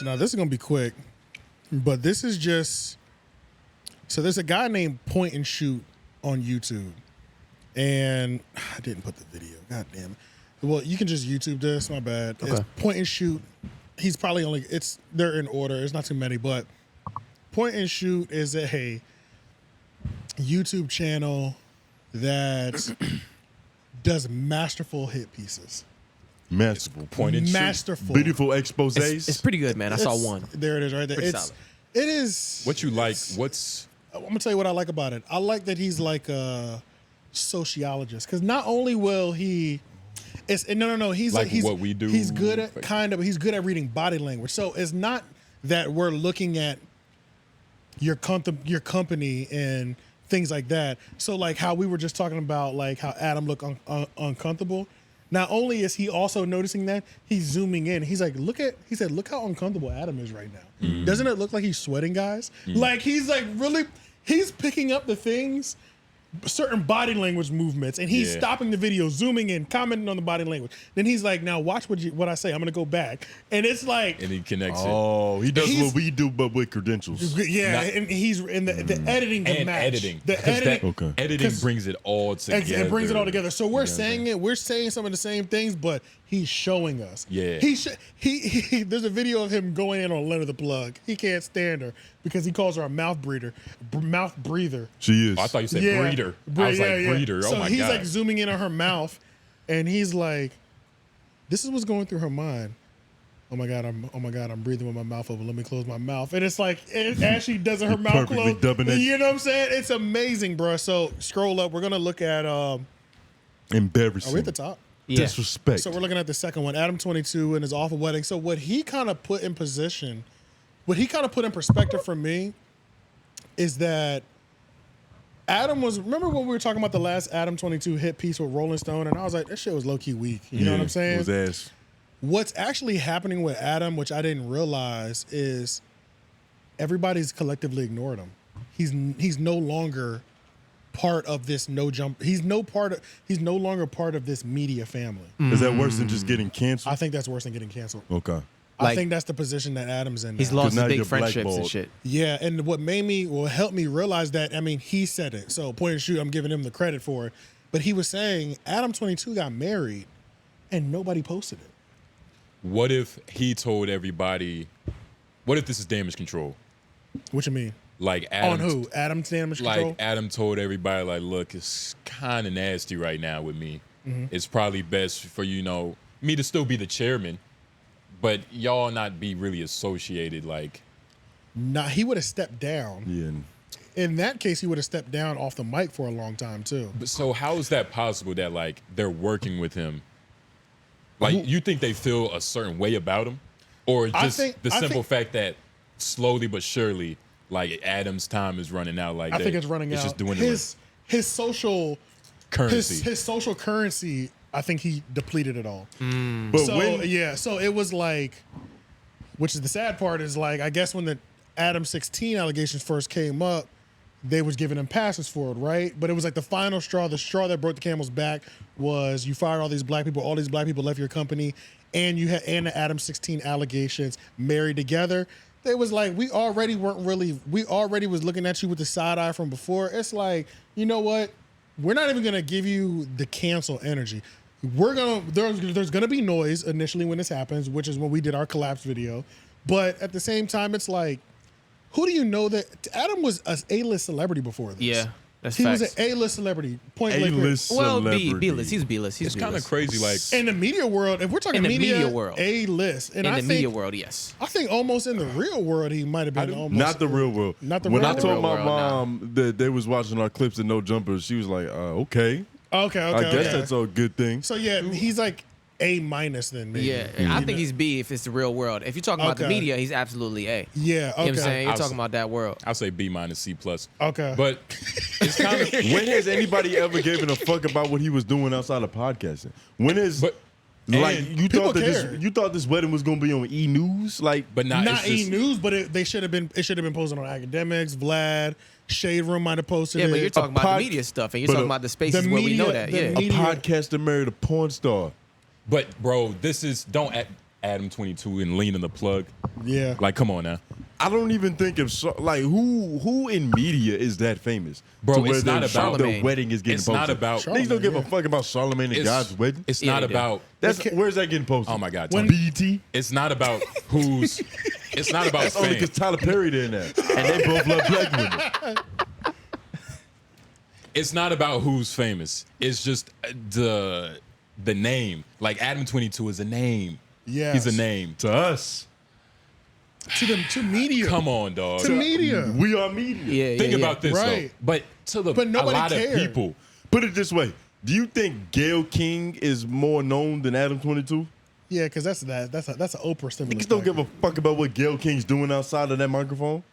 So now this is gonna be quick, but this is just so there's a guy named Point and Shoot on YouTube, and I didn't put the video. God damn it. Well, you can just YouTube this. My bad. Okay. It's Point and Shoot. He's probably only they're in order. It's not too many, but Point and Shoot is a YouTube channel that does masterful hit pieces. Masterful. Point and masterful. shoot. Beautiful exposés. It's pretty good, man. I saw one. There it is right there. It is. What you like? I'm going to tell you what I like about it. I like that he's like a sociologist, because not only will he... He's like what we do. He's good at he's good at reading body language. So it's not that we're looking at your company and things like that. So like how we were just talking about, like how Adam looked uncomfortable. Not only is he also noticing that, he's zooming in. He's like, look how uncomfortable Adam is right now. Mm. Doesn't it look like he's sweating, guys? Mm. Like he's picking up the things, certain body language movements, and he's stopping the video, zooming in, commenting on the body language. Then he's like, now watch what I say. I'm gonna go back. And it's like, and he connects it. Oh, he does what we do, but with credentials. Yeah, and he's in the editing can match. Editing. Editing brings it all together. It brings it all together. So we're saying some of the same things, but he's showing us. Yeah. He there's a video of him going in on Lena the plug. He can't stand her because he calls her a mouth breather. She is. Oh, I thought you said breeder. I was like, breeder. Oh, so my God. he's like zooming in on her mouth, and he's like, this is what's going through her mind. Oh my God, I'm breathing with my mouth open. Let me close my mouth. And it's like, as she does her mouth close, you know what I'm saying? It's amazing, bro. So scroll up. We're going to look at... embarrassing. Are we at the top? Yeah. Disrespect. So we're looking at the second one, Adam22 and his awful wedding. So what he kind of put in perspective for me is that Adam remember when we were talking about the last Adam22 hit piece with Rolling Stone, and I was like, that shit was low-key weak. You know what I'm saying? It was ass. What's actually happening with Adam, which I didn't realize, is everybody's collectively ignored him. He's no longer part of this he's no longer part of this media family. Is that worse than just getting canceled? I think that's worse than getting canceled. Okay. I think that's the position that Adam's in now. He's lost his big friendships and shit. Yeah, and what helped me realize that, I mean, he said it. So Point and Shoot, I'm giving him the credit for it. But he was saying Adam22 got married and nobody posted it. What if he told everybody, what if this is damage control? What you mean? Like Adam, on who? Adam's damage control? Like Adam told everybody, like, look, it's kind of nasty right now with me. Mm-hmm. It's probably best for, me to still be the chairman, but y'all not be really associated. Like, nah, he would have stepped down. Yeah. In that case, he would have stepped down off the mic for a long time too. But so how is that possible that like they're working with him? Like, you think they feel a certain way about him, or just the simple fact that slowly but surely, like Adam's time is running out? Like, I think it's running out. Just doing his social currency. His social currency. I think he depleted it all. But so it was like, which is the sad part, is like, I guess when the Adam16 allegations first came up, they was giving him passes for it, right? But it was like the final straw, the straw that broke the camel's back was you fired all these black people left your company, and you had the Adam16 allegations married together. They was like, we already was looking at you with the side eye from before. It's like, you know what? We're not even gonna give you the cancel energy. There's gonna be noise initially when this happens, which is when we did our collapse video. But at the same time, it's like, who do you know that Adam was an A-list celebrity before this? Yeah, that's he facts. was an A-list celebrity. A-list celebrity. B-list. He's B-list. It's kind of crazy. Like, in the media world, if we're talking media world, A-list. And in the media world, yes. I think almost in the real world, he might have been almost. Not the real world. Not the when real I world. told my mom that they was watching our clips and no jumpers, she was like, okay. Okay. I guess that's a good thing. So yeah, he's like A- then maybe. Yeah, I think he's B if it's the real world. If you're talking about the media, he's absolutely A. Yeah, okay. You know what I'm saying? You're talking about that world. I'll say B- C+. Okay. But it's kind of... When has anybody ever given a fuck about what he was doing outside of podcasting? When is... you thought this wedding was gonna be on E! News? Like, but not E! News, but it should have been posted on Academics, Vlad, Shade Room might have posted it. Yeah, but you're talking about the media stuff, and you're talking about the spaces where we know that. Yeah, a podcaster married a porn star. But bro, this is Adam22 and Lena the plug. Yeah. Like, come on now. I don't even think of like who in media is that famous, bro. To where it's not about the wedding is getting it's posted. Not about. Niggas don't give a fuck about Charlamagne and God's wedding. It's not about. Where's that getting posted? Oh my God, BET. It's not about who's. It's not about. That's only because Tyler Perry did that, and they both love black women. It's not about who's famous. It's just the name. Like Adam22 is a name. Yeah, he's a name to us. To media. Come on, dog. To media. We are media. Think about this, right. though. But to a lot of people. Put it this way. Do you think 𝙿𝙾𝚃 King is more known than Adam22? Yeah, because that's an Oprah stimulus. Niggas don't give a fuck about what 𝙿𝙾𝚃 King's doing outside of that microphone.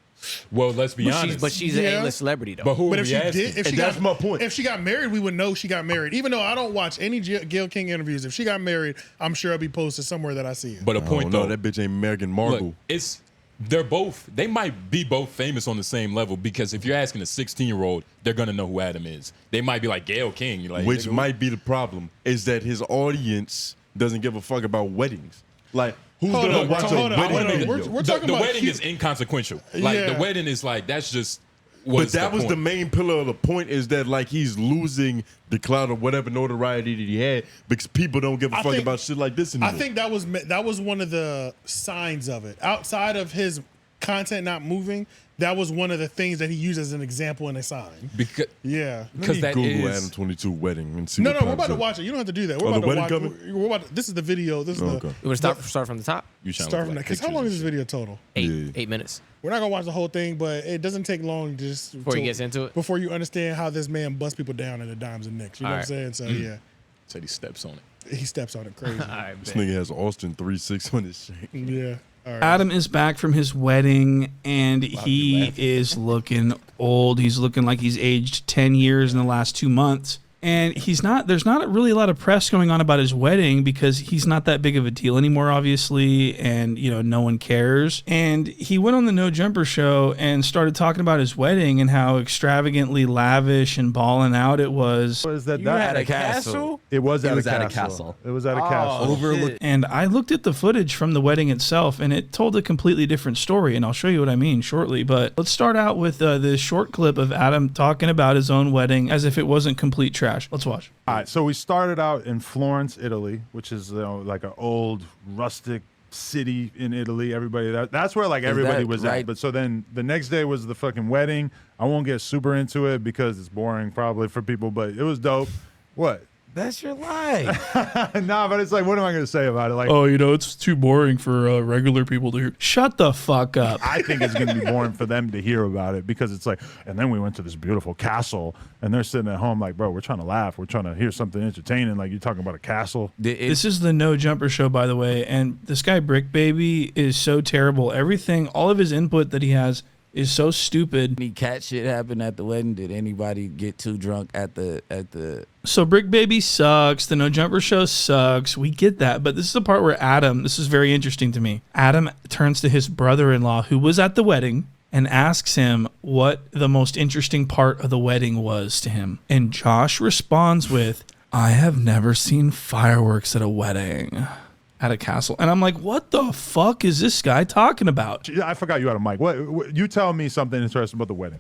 Well, let's be honest. But she's an A-list celebrity, though. But who But are we asking? That's my point. If she got married, we would know she got married. Even though I don't watch any 𝙿𝙾𝚃 King interviews, if she got married, I'm sure it'll be posted somewhere that I see it. But a point, though. That bitch ain't Meghan Markle. Look, they might be both famous on the same level, because if you're asking a 16-year-old, they're gonna know who Adam is. They might be like 𝙿𝙾𝚃 King, you're like, which might be the problem, is that his audience doesn't give a fuck about weddings. Like, who's gonna watch a wedding video? We're talking the about wedding is inconsequential. Like the wedding is like, that's just. But that was the main pillar of the point, is that like he's losing the clout of whatever notoriety that he had because people don't give a fuck about shit like this anymore. I think that was one of the signs of it. Outside of his content not moving, that was one of the things that he used as an example and a sign. Because that Google is Adam22 wedding and see. No, we're about to watch it. You don't have to do that. We're about to watch. This is the video. This is You want to start from the top? You start from that. Because how long is this video total? 8 minutes. We're not gonna watch the whole thing, but it doesn't take long before he gets into it. Before you understand how this man busts people down in the dimes and nicks. You know what I'm saying? So yeah. So he steps on it. He steps on it crazy. This nigga has Austin 3-6 on his shank. Yeah. Right. Adam is back from his wedding, and he is looking old. He's looking like he's aged 10 years in the last 2 months. And there's not really a lot of press going on about his wedding because he's not that big of a deal anymore, obviously, and, no one cares. And he went on the No Jumper show and started talking about his wedding and how extravagantly lavish and balling out it was. Was that at a castle? It was at a castle. It was at a castle. Overlooked. And I looked at the footage from the wedding itself, and it told a completely different story, and I'll show you what I mean shortly. But let's start out with this short clip of Adam talking about his own wedding as if it wasn't complete trash. Let's watch. All right, so we started out in Florence, Italy, which is like an old rustic city in Italy. That's where like everybody was at. But so then the next day was the fucking wedding. I won't get super into it because it's boring probably for people, but it was dope. What? That's your life. Nah, but it's like, what am I going to say about it? Like, it's too boring for regular people to hear. Shut the fuck up. I think it's going to be boring for them to hear about it because it's like, and then we went to this beautiful castle and they're sitting at home like, bro, we're trying to laugh. We're trying to hear something entertaining. Like, you're talking about a castle. This is the No Jumper show, by the way. And this guy, Brick Baby, is so terrible. Everything, all of his input that he has is so stupid. Any cat shit happened at the wedding? Did anybody get too drunk at the So Brick Baby sucks. The No Jumper show sucks. We get that. But this is the part where Adam, this is very interesting to me. Adam turns to his brother-in-law who was at the wedding and asks him what the most interesting part of the wedding was to him. And Josh responds with, I have never seen fireworks at a wedding. At a castle. And I'm like, what the fuck is this guy talking about? I forgot you had a mic. What you tell me something interesting about the wedding.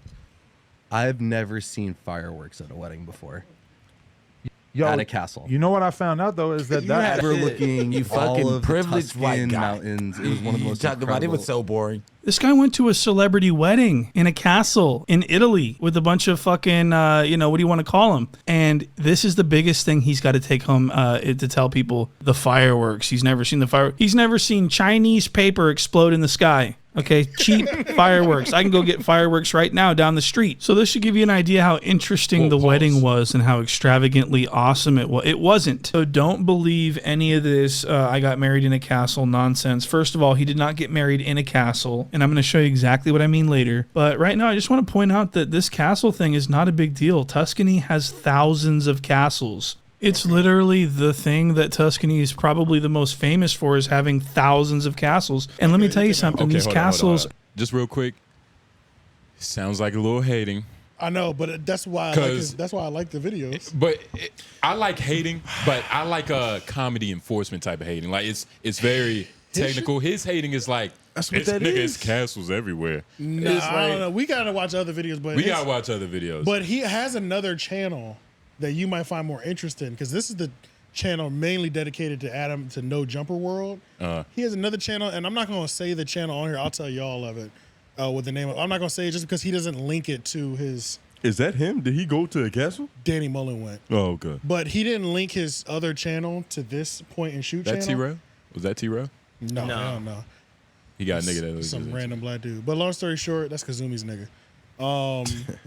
I've never seen fireworks at a wedding before. At a castle. You know what I found out though is that overlooking you all fucking of privileged the white Tuscan guy. mountains. It was one of the most Talking about it was so boring. This guy went to a celebrity wedding in a castle in Italy with a bunch of fucking, what do you want to call them? And this is the biggest thing he's got to take home to tell people, the fireworks. He's never seen the fireworks. He's never seen Chinese paper explode in the sky. Okay, cheap fireworks. I can go get fireworks right now down the street. So this should give you an idea how interesting the wedding was and how extravagantly awesome it was. It wasn't. So don't believe any of this I got married in a castle nonsense. First of all, he did not get married in a castle, and I'm going to show you exactly what I mean later. But right now, I just want to point out that this castle thing is not a big deal. Tuscany has thousands of castles. It's literally the thing that Tuscany is probably the most famous for, is having thousands of castles. And let me tell you something, these castles... Hold on. Just real quick, sounds like a little hating. I know, but that's why I like the videos. But I like hating, but I like a comedy enforcement type of hating. Like it's very technical. His hating is like, that's what it's, that nigga, is. it's castles everywhere. Nah, It's I don't like- know. We gotta watch other videos, but We gotta watch other videos. But he has another channel that you might find more interesting because this is the channel mainly dedicated to Adam to No Jumper World. He has another channel, and I'm not gonna say the channel on here. I'll tell y'all of it with the name. I'm not gonna say it just because he doesn't link it to his. Is that him? Did he go to a castle? Danny Mullen went. Oh, okay. But he didn't link his other channel to this point and shoot that channel. T-Rail? Was that T-Rail? No, hell no. He got a nigga that was Some random black dude. But long story short, that's Kazumi's nigga.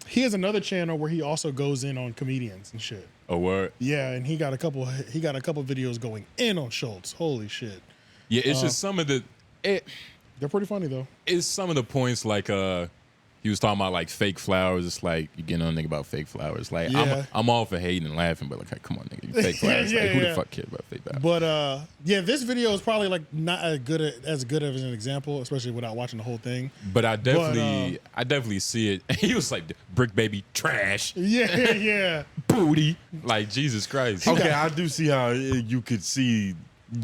He has another channel where he also goes in on comedians and shit. Oh, word? Yeah, and he got a couple videos going in on Schultz. Holy shit. Yeah, it's just some of the They're pretty funny though. it's some of the points like he was talking about like fake flowers. It's like you getting on a nigga about fake flowers. Like Yeah. I'm all for hating and laughing, but like, hey, come on, nigga, you fake flowers. Yeah, like, who yeah. the fuck cares about fake flowers? But yeah, this video is probably like not as good as an example, especially without watching the whole thing. But I definitely see it. He was like, brick baby, trash, Yeah, yeah. booty. Like, Jesus Christ. Okay, I do see how you could see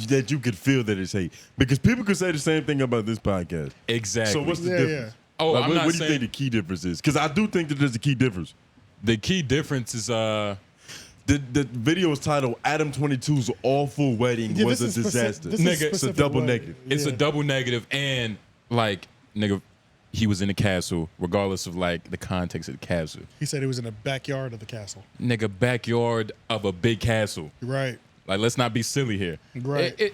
that you could feel that it's hate because people could say the same thing about this podcast. Exactly. So what's the Yeah, difference? Oh, Like, I'm what, not what do you saying think the key difference is? Because I do think that there's a key difference. the key difference is The video is titled Adam22's awful wedding Yeah, was a this is disaster. this is Nigga, it's a specific double way. negative. it's a Yeah. double negative, and like, nigga, he was in the castle, regardless of like the context of the castle. He said it was in the backyard of the castle. Nigga, backyard of a big castle. Right. Like, let's not be silly here. Right.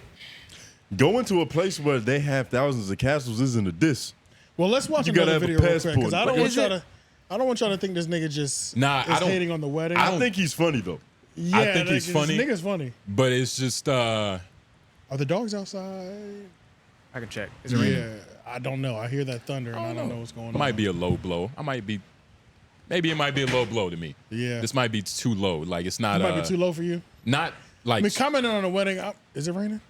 Going to a place where they have thousands of castles isn't a diss. Well, let's watch You gotta another have a video real quick because passport. I don't Like, want y'all to. I don't want y'all to think this nigga just Nah, is I don't- hating on the wedding. I think he's funny though. yeah, I think he's this funny. Nigga's funny. But it's just Are the dogs outside? I can check. Is it raining? Yeah, I don't know. I hear that thunder and I don't know what's going on. might be a low blow. Maybe it might be a low blow to me. Yeah. This might be too low. Like, it's not It might be too low for you. not I like mean, commenting on the wedding. Is it raining?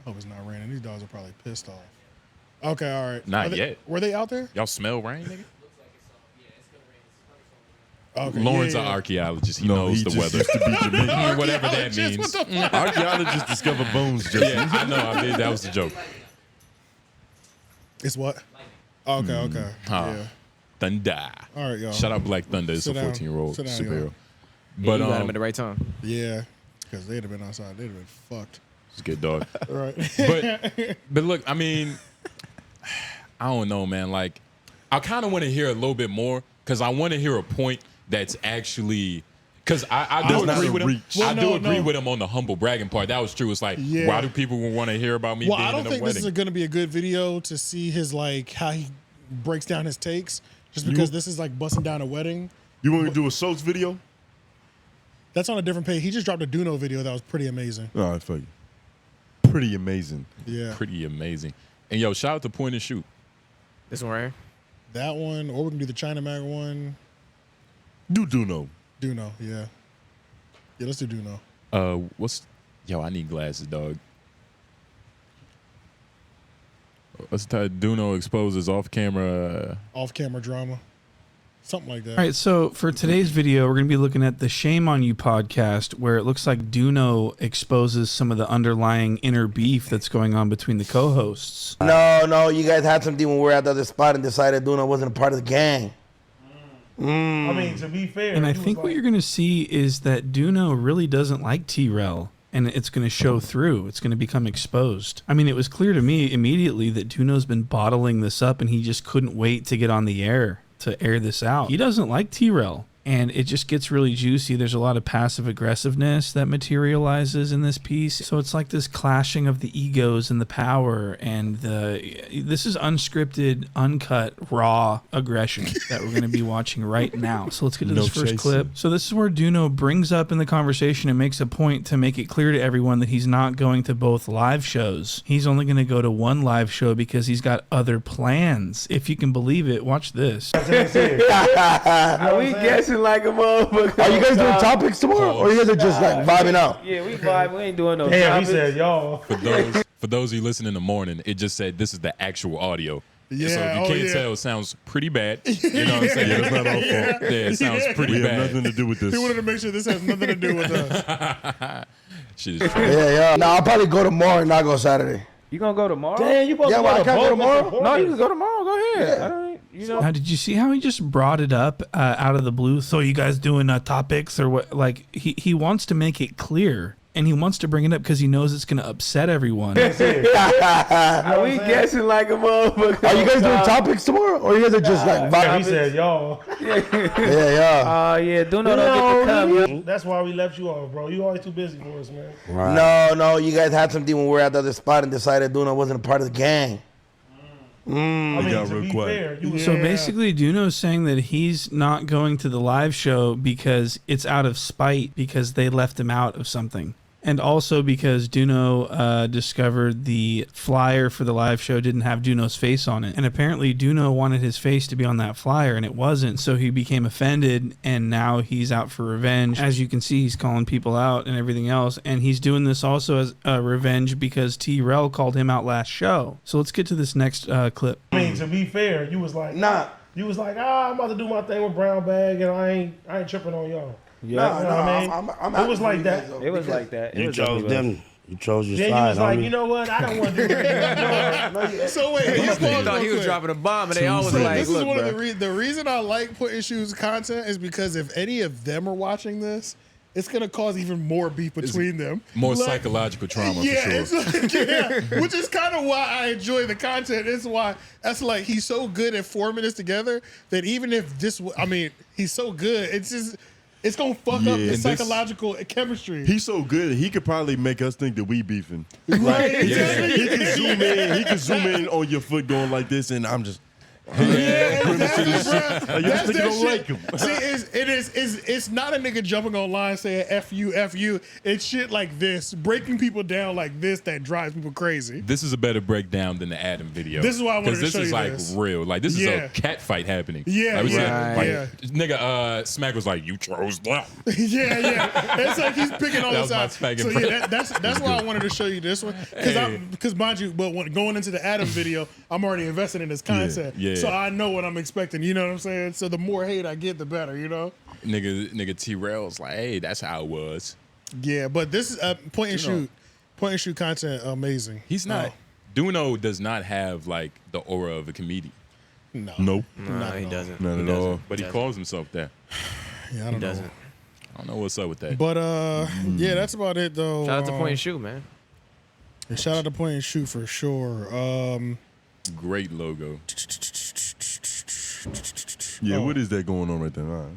I hope it's not raining. These dogs are probably pissed off. Okay, all right. Not Are they- yet. Were they out there? y'all smell rain, nigga? Okay. Lauren's yeah, an yeah. archaeologist. He No, knows he the just weather. used to be Jamaican. Whatever that Archaeologist, means. what the fuck? Archaeologists discover bones. Just Yeah, I know. I mean, that was the joke. It's what? Okay, okay. Yeah. Thunder. All right, y'all. Shout out Black Thunder. It's Sit a down. 14-year-old Sit down, superhero. y'all. But You got him at the right time. Yeah, because they'd have been outside. They'd have been fucked. it's a good dog. All right. But look, I mean, I don't know, man. Like, I kind of want to hear a little bit more because I want to hear a point that's actually. Because I do That's not agree a with him. reach. Well, I do no, agree no. with him on the humble bragging part. That was true. It's like, Yeah. why do people want to hear about me Well, being I don't in a think wedding? this is going to be a good video to see his like how he breaks down his takes. Just because this is like busting down a wedding. You want to do a Schultz video? That's on a different page. He just dropped a DOKNOW video that was pretty amazing. All right, fuck you. Pretty amazing. Yeah, Pretty amazing. And yo, shout out to Point and Shoot. This one right here? that one, or we can do the China Mag one. Do know. DOKNOW, yeah. Yeah, let's do DOKNOW. Yo, I need glasses, dog. What's the title? DOKNOW exposes off-camera. Off-camera drama, something like that. All right, so for today's video, we're going to be looking at the Shame on You podcast, where it looks like DOKNOW exposes some of the underlying inner beef that's going on between the co-hosts. No, you guys had something when we were at the other spot and decided DOKNOW wasn't a part of the gang. I mean, to be fair, And I think what you're going to see is that DOKNOW really doesn't like T-Rel, and it's going to show through. It's going to become exposed. I mean, it was clear to me immediately that DOKNOW's been bottling this up, and he just couldn't wait to get on the air to air this out. He doesn't like T-Rel, and it just gets really juicy. There's a lot of passive aggressiveness that materializes in this piece. So it's like this clashing of the egos and the power, and this is unscripted, uncut, raw aggression that we're going to be watching right now. So let's get to this first clip. So this is where DOKNOW brings up in the conversation and makes a point to make it clear to everyone that he's not going to both live shows. He's only going to go to one live show because he's got other plans. If you can believe it, watch this. Are we guessing like a motherfucker? Are you guys doing topics tomorrow? Or you guys are just like vibing out? Yeah, we vibe. We ain't doing no damn, topics. he said y'all. For those of you listening in the morning, it just said this is the actual audio. Yeah, so if you can't tell, it sounds pretty bad. You know what I'm saying? Yeah, that's not our fault. Yeah, it sounds pretty We have bad. nothing to do with this. He wanted to make sure this has nothing to do with us. Shit is crazy. Yeah. No, I'll probably go tomorrow and not go Saturday. You gonna go tomorrow? Damn, you supposed to go I to can't go tomorrow? No, you can go tomorrow. Go ahead. I don't, you know. Now, did you see how he just brought it up out of the blue? So you guys doing topics or what? Like he wants to make it clear. And he wants to bring it up because he knows it's going to upset everyone. Are we guessing like a motherfucker? Are you guys doing topics tomorrow? Or you guys are just like vibing? He said, y'all. Yeah. Yeah, Duno don't get to come. Yo. That's why we left you off, bro. You always too busy for us, man. Right. No, you guys had something when we were at the other spot and decided Duno wasn't a part of the gang. I mean, to be fair, So basically, Duno's saying that he's not going to the live show because it's out of spite because they left him out of something. And also because Duno discovered the flyer for the live show didn't have Duno's face on it. And apparently Duno wanted his face to be on that flyer and it wasn't. So he became offended and now he's out for revenge. As you can see, he's calling people out and everything else. And he's doing this also as revenge because T-Rel called him out last show. So let's get to this next clip. I mean, to be fair, you was like, you was like, I'm about to do my thing with Brown Bag and I ain't tripping on y'all. Yeah, you know what I mean? It was like that. It was like that. You chose them. You chose your side. side. You was like, you know what? I don't want to do that. So wait, he thought he was dropping a bomb, and they all was like, "This look, is one bro. of the reason I like Putting Shoes content is because if any of them are watching this, it's gonna cause even more beef between them. More psychological trauma for sure. It's like, which is kind of why I enjoy the content. It's why that's like he's so good at forming this together that even if this, I mean, he's so good. It's just. It's gonna fuck up the psychological chemistry. He's so good, he could probably make us think that we beefing. Right? He can zoom in. He can zoom in on your foot going like this, and I'm just. It's not a nigga jumping online saying F you. It's shit like this, breaking people down like this that drives people crazy. This is a better breakdown than the Adam video. This is why I wanted to show you this. Because this is like real. Like this is a cat fight happening. Yeah, Nigga, Smack was like, you chose that. yeah. It's like he's picking all this out. So yeah, that's why I wanted to show you this one. Because mind you, but going into the Adam video, I'm already invested in this content. Yeah. So I know what I'm expecting, you know what I'm saying? So the more hate I get, the better, you know? Nigga T-Rel's like, hey, that's how it was. Yeah, but this is point and shoot content amazing. He's not. Duno does not have like the aura of a comedian. No. Nope. No, he doesn't. Not at all. But he calls himself that. Yeah, I don't know. I don't know what's up with that. But yeah, that's about it though. Shout out to Point and Shoot, man. And shout out to Point and Shoot for sure. Great logo. Yeah, what is that going on right there?